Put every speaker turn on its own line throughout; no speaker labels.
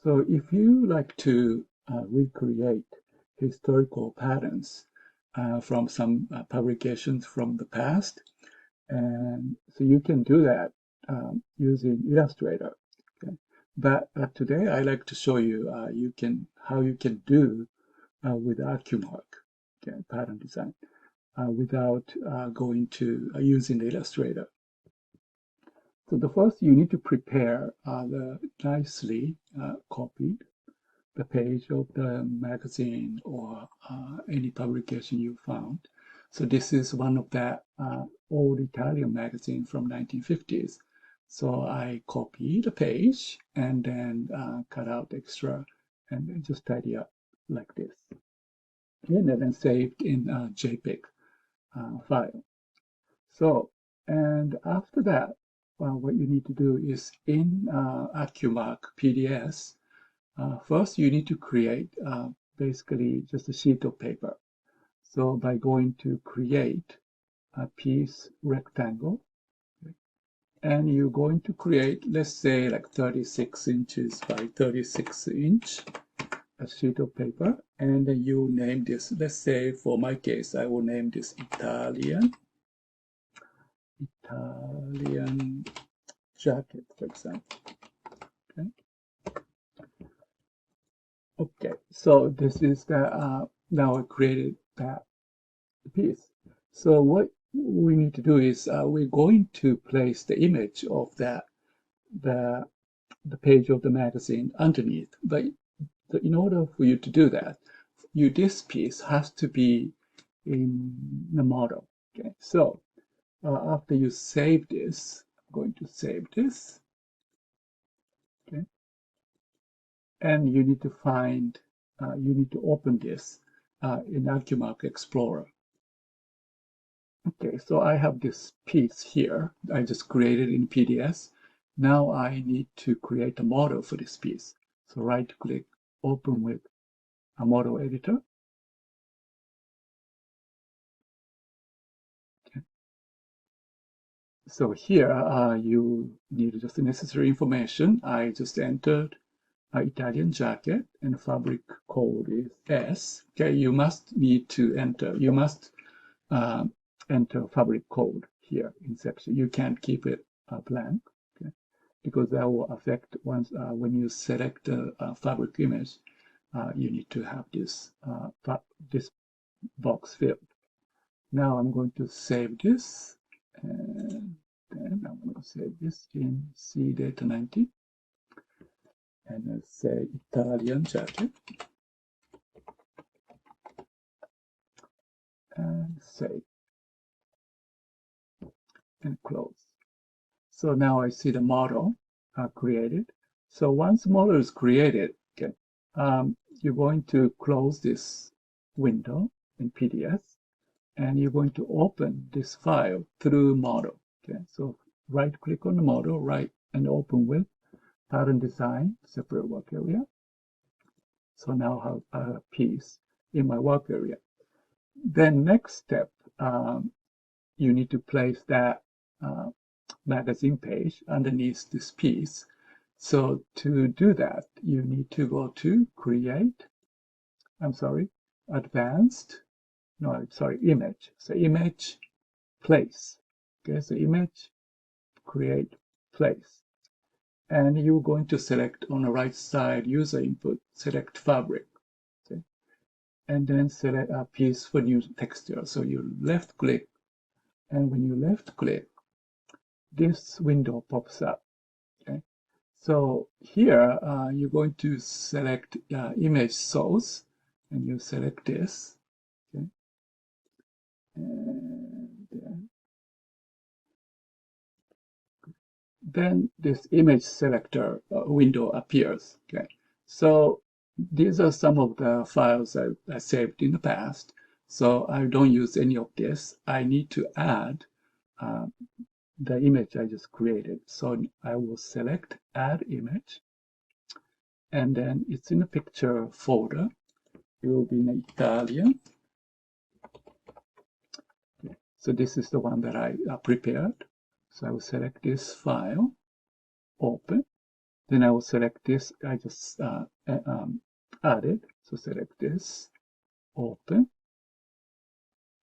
So if you like to recreate historical patterns from some publications from the past, and so you can do that using Illustrator. Okay? But today I like to show you how you can do with Accumark, okay, pattern design, without going to using the Illustrator. So the first you need to prepare the nicely copied the page of the magazine or any publication you found. So this is one of the old Italian magazine from 1950s. So I copy the page and then cut out extra and then just tidy up like this. And then saved in a JPEG file. So, and after that, what you need to do is in Accumark PDS, first, you need to create basically just a sheet of paper. So by going to create a piece rectangle, okay, and you're going to create, let's say like 36 inches by 36 inch, a sheet of paper, and then you name this, let's say for my case, I will name this Italian jacket, for example. Okay. Okay, so this is the now I created that piece. So what we need to do is we're going to place the image of the page of the magazine underneath. But in order for you to do that, this piece has to be in the model. Okay, so after you save this, I'm going to save this. Okay, and you need to find, you need to open this in Accumark Explorer. Okay, so I have this piece here. I just created in PDS. Now I need to create a model for this piece. So right click, open with a model editor. Okay. So here you need just the necessary information. I just entered Italian jacket and fabric code is S. Okay, you must enter fabric code here in section. You can't keep it blank, okay? Because that will affect once when you select the fabric image, you need to have this box filled. Now I'm going to save this, and then I'm going to save this in C data 90, and let's say Italian jacket, and save and close. So now I see the model created. So once the model is created, okay, you're going to close this window in PDS, and you're going to open this file through model. Okay, so right click on the model, right, and open with pattern design, separate work area. So now I have a piece in my work area. Then next step, you need to place that magazine page underneath this piece. So to do that, you need to go to image. So image, place. Okay, so image, create, place. And you're going to select on the right side, user input, select fabric. Okay? And then select a piece for new texture. So you left click, and when you left click, this window pops up. Okay, so here you're going to select image source, and you select this. Okay, and then this image selector window appears. Okay, so these are some of the files I saved in the past. So I don't use any of this. I need to add the image I just created. So I will select add image, and then it's in the picture folder. It will be in Italian. Okay. So this is the one that I prepared. So I will select this file, open, Then I will select this. I just added. So select this, open,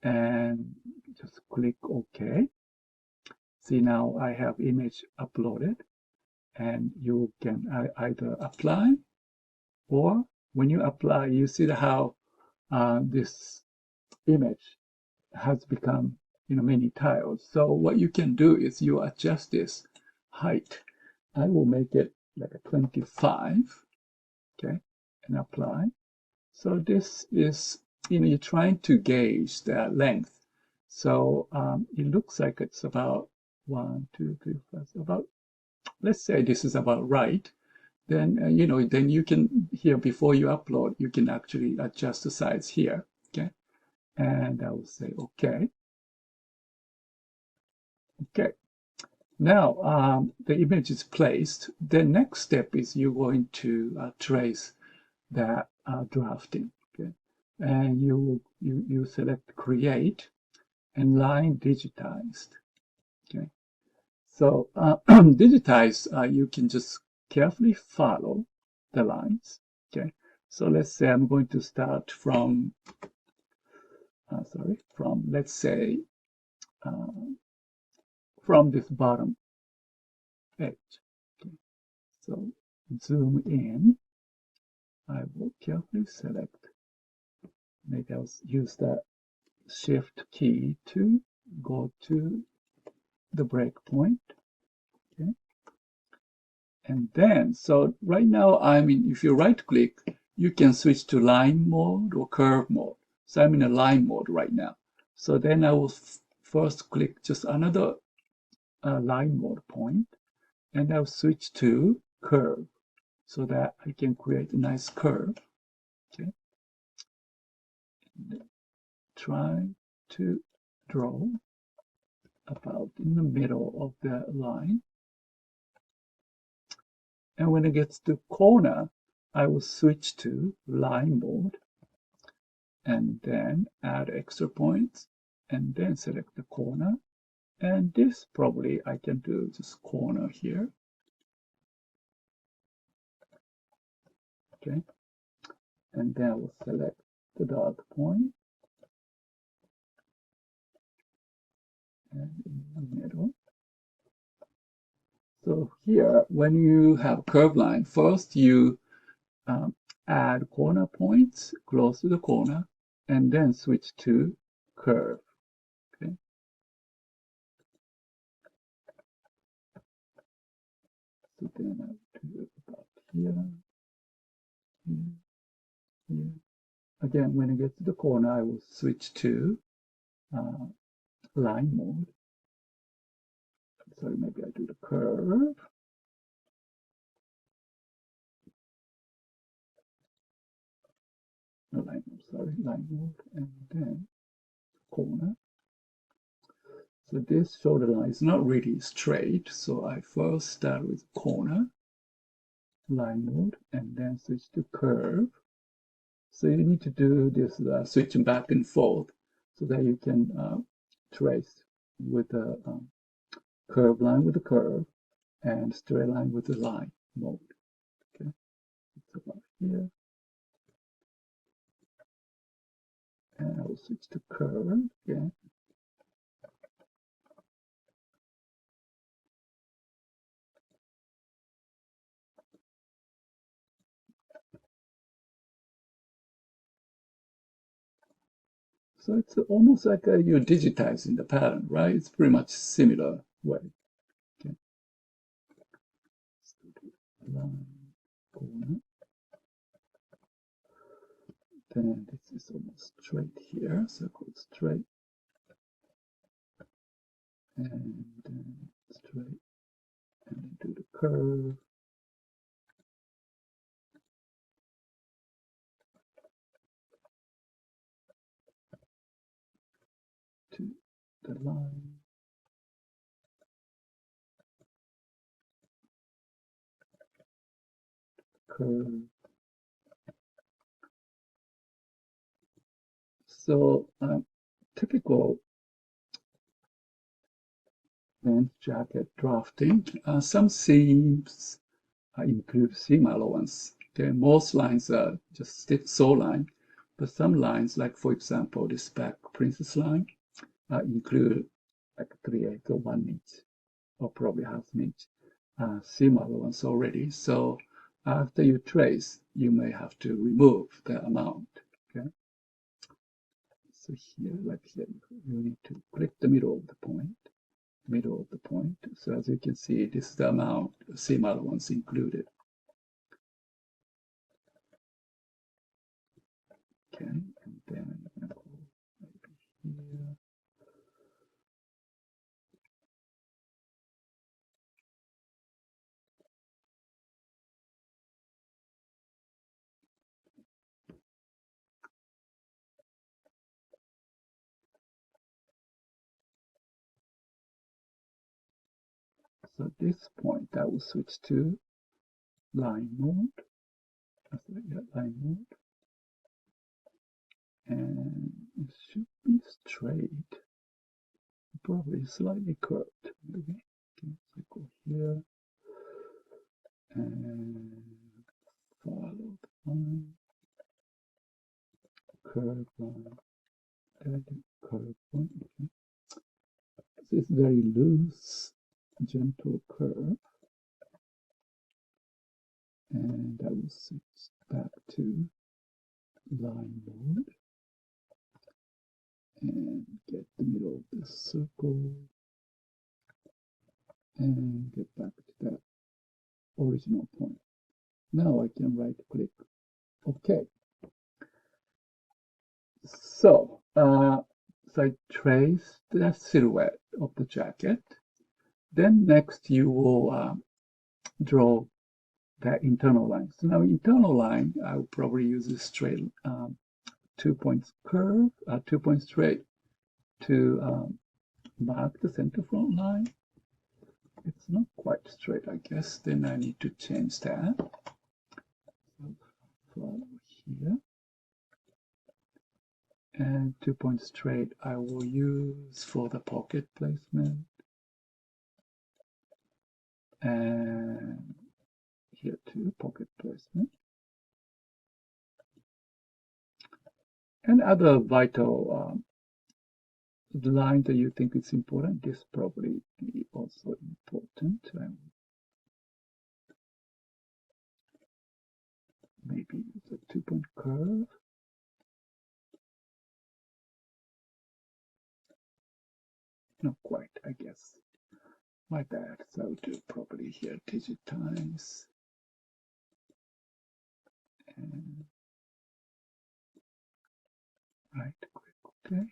and just click OK. See, now I have image uploaded, and you can either apply, or when you apply, you see how this image has become many tiles. So what you can do is you adjust this height. I will make it like a 25, okay, and apply. So this is, you're trying to gauge the length. So it looks like it's about 1, 2, 3, 4, about, let's say this is about right. Then, then you can, here, before you upload, you can actually adjust the size here, okay? And I will say, okay. Okay. Now, the image is placed. The next step is you're going to trace that drafting, okay? And you select create and line digitized, okay? So digitize, you can just carefully follow the lines, okay? So let's say I'm going to start from, let's say, from this bottom edge, okay? So zoom in. I will carefully select, maybe I'll use that shift key to go to the breakpoint, okay? And then, so right now if you right click, you can switch to line mode or curve mode. So I'm in a line mode right now. So then I will first click just another line mode point, and I'll switch to curve so that I can create a nice curve, okay? And try to draw about in the middle of the line. And when it gets to corner, I will switch to line mode and then add extra points and then select the corner. And this probably I can do just corner here. Okay. And then I will select the dark point and in the middle. So here, when you have a curved line, first you add corner points close to the corner, and then switch to curve. Okay. So then I'll do it about here, here, here. Again, when it gets to the corner, I will switch to line mode. Sorry, maybe I do the curve. No, line mode, sorry, line mode, and then corner. So this shoulder line is not really straight, so I first start with corner, line mode, and then switch to curve. So you need to do this switching back and forth so that you can trace with a curve line with a curve and straight line with the line mode. Okay, it's about here. And I will switch to curve again. So it's almost like you're digitizing the pattern, right? It's pretty much similar way. Okay. Line, corner. Then this is almost straight here, so I go straight. And then straight. And then do the curve. To the line. Curve. So typical men's jacket drafting. Some seams include seam allowance. Okay, most lines are just sew line, but some lines, like for example, this back princess line, include like 3/8 or 1 inch, or probably half an inch seam allowance already. So after you trace, you may have to remove the amount. Okay. So here, like here, you need to click the middle of the point. So as you can see, this is the amount seam allowance included. Okay, and then I'm going to go here. So at this point, I will switch to line mode. Line mode. And it should be straight, probably slightly curved. Okay, so go here and follow the line, curve line, add curve point. Okay. This is very loose, gentle curve. And I will switch back to line mode and get the middle of the circle and get back to that original point. Now I can right click OK. So, I trace the silhouette of the jacket. Then next you will draw the internal line. So now internal line, I will probably use a straight 2-point curve, 2-point straight to mark the center front line. It's not quite straight, I guess. Then I need to change that. So follow here. And 2-point straight I will use for the pocket placement. And here too, pocket placement. And other vital line that you think is important, this probably be also important. Maybe it's a 2-point curve. Not quite, I guess. My bad. So I'll do probably here digitize. And right click OK.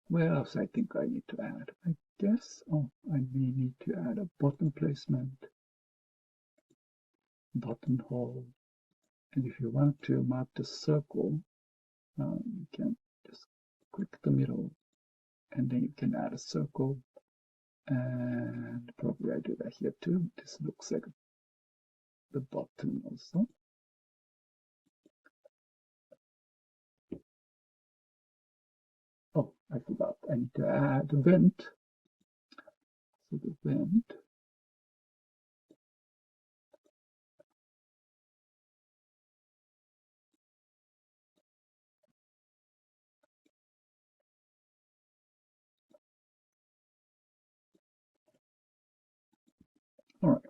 Where else I think I need to add? I guess, I may need to add a button placement, buttonhole. And if you want to mark the circle, you can just click the middle and then you can add a circle. And probably I do that here too. This looks like the button also. Oh, I forgot. I need to add a vent. So the vent. All right.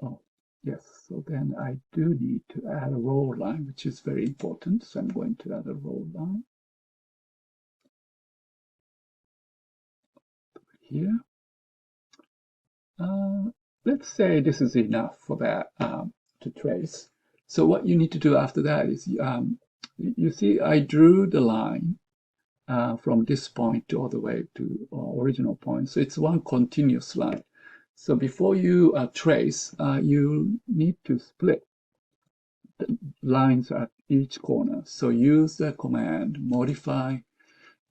Oh, yes. So then I do need to add a roll line, which is very important. So I'm going to add a roll line here. Let's say this is enough for that to trace. So what you need to do after that is, you see, I drew the line from this point all the way to original point. So it's one continuous line. So before you trace, you need to split the lines at each corner. So use the command modify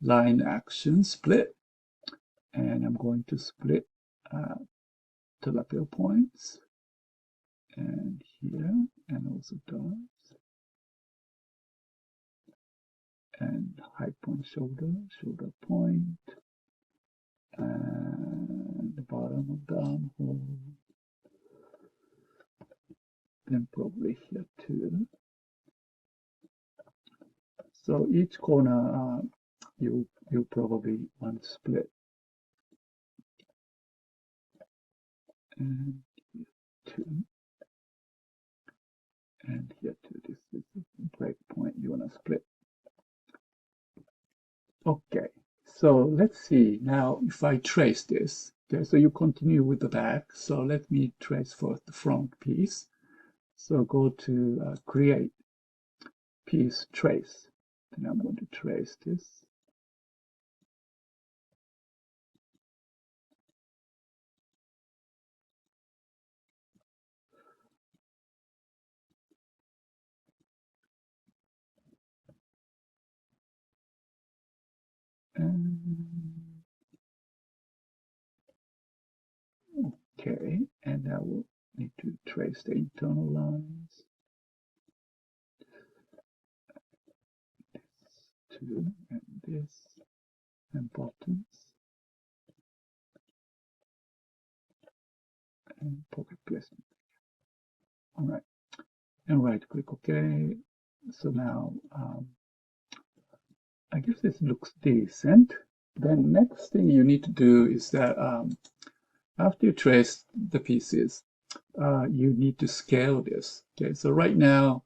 line action split, and I'm going to split the lapel points and here, and also dots, and high point shoulder point, and bottom of the armhole. Then probably here too. So each corner you probably want to split. And here too. And here too. This is the break point you want to split. Okay, so let's see now if I trace this. Okay, so you continue with the back. So let me trace for the front piece. So go to create piece trace. Then I'm going to trace this. Okay, and I will need to trace the internal lines. This too, and this, and bottoms, and pocket placement. All right, and right click OK. So now I guess this looks decent. Then next thing you need to do is that after you trace the pieces, you need to scale this. Okay, so right now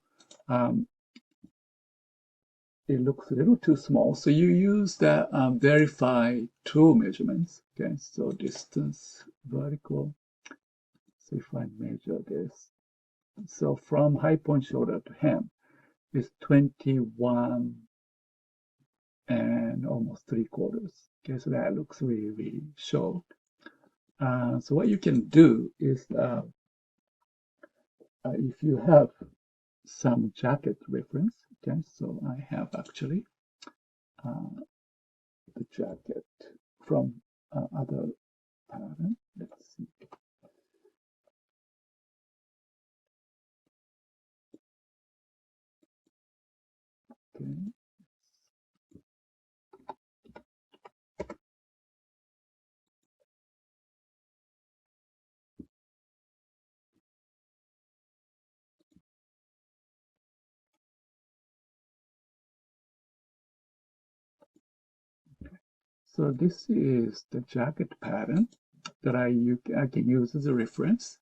it looks a little too small. So you use the verify tool measurements. Okay, so distance vertical. So if I measure this, so from high point shoulder to hem is 21 and almost 3/4. Okay, so that looks really, really short. So what you can do is if you have some jacket reference, okay, so I have actually the jacket from other pattern. Let's see. Okay. So this is the jacket pattern that I can use as a reference.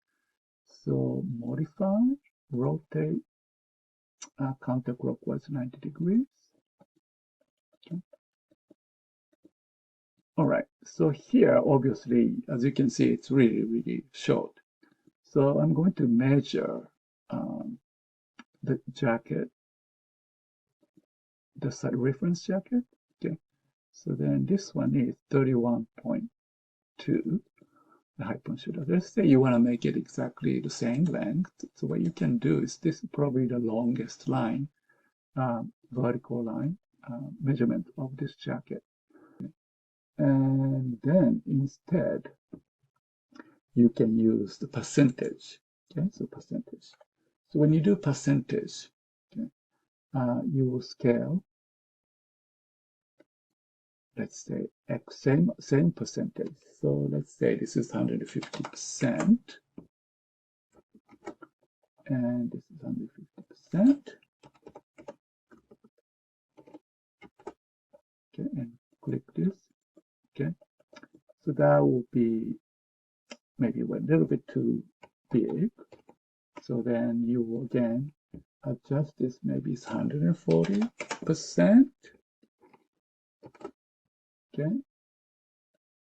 So modify, rotate, counterclockwise 90 degrees. Okay. All right, so here, obviously, as you can see, it's really, really short. So I'm going to measure the jacket, the side reference jacket. Okay, so then this one is 31.2, the high point shoulder. Let's say you want to make it exactly the same length. So what you can do is this is probably the longest line, vertical line measurement of this jacket. And then instead, you can use the percentage. Okay, so percentage. So when you do percentage, okay, you will scale, let's say X, same percentage. So let's say this is 150%, and this is 150%. Okay, and click this. Okay, so that will be maybe a little bit too big. So then you will again adjust this, maybe it's 140%. Okay,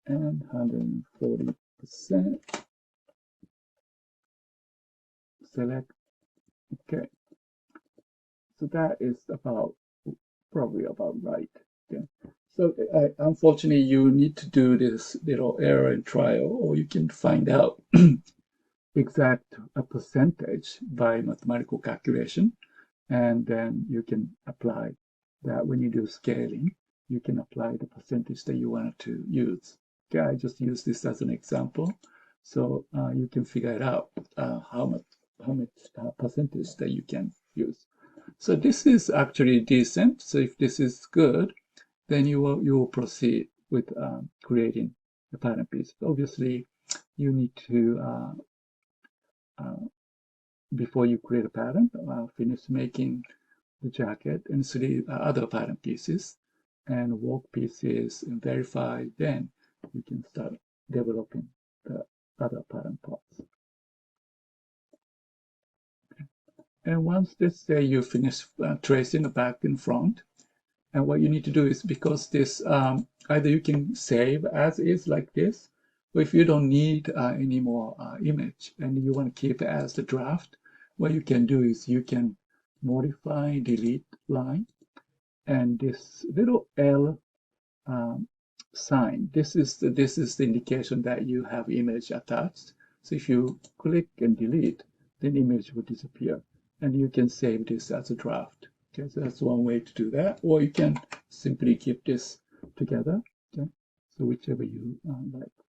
and 140%. Select. Okay, so that is probably about right. Okay, so unfortunately you need to do this little error and trial, or you can find out exact percentage by mathematical calculation, and then you can apply that. When you do scaling, you can apply the percentage that you wanted to use. Okay, I just use this as an example, so you can figure it out how much percentage that you can use. So this is actually decent. So if this is good, then you will proceed with creating the pattern piece. Obviously, you need to, before you create a pattern, finish making the jacket and 3 other pattern pieces and work pieces and verify, then you can start developing the other pattern parts. And once, let's say you finish tracing the back and front, and what you need to do is, because this, either you can save as is like this, or if you don't need any more image and you want to keep it as the draft, what you can do is you can modify delete line, and this little L sign, this is the indication that you have image attached. So if you click and delete, then image will disappear, and you can save this as a draft. Okay, so that's one way to do that, or you can simply keep this together. Okay, so whichever you like.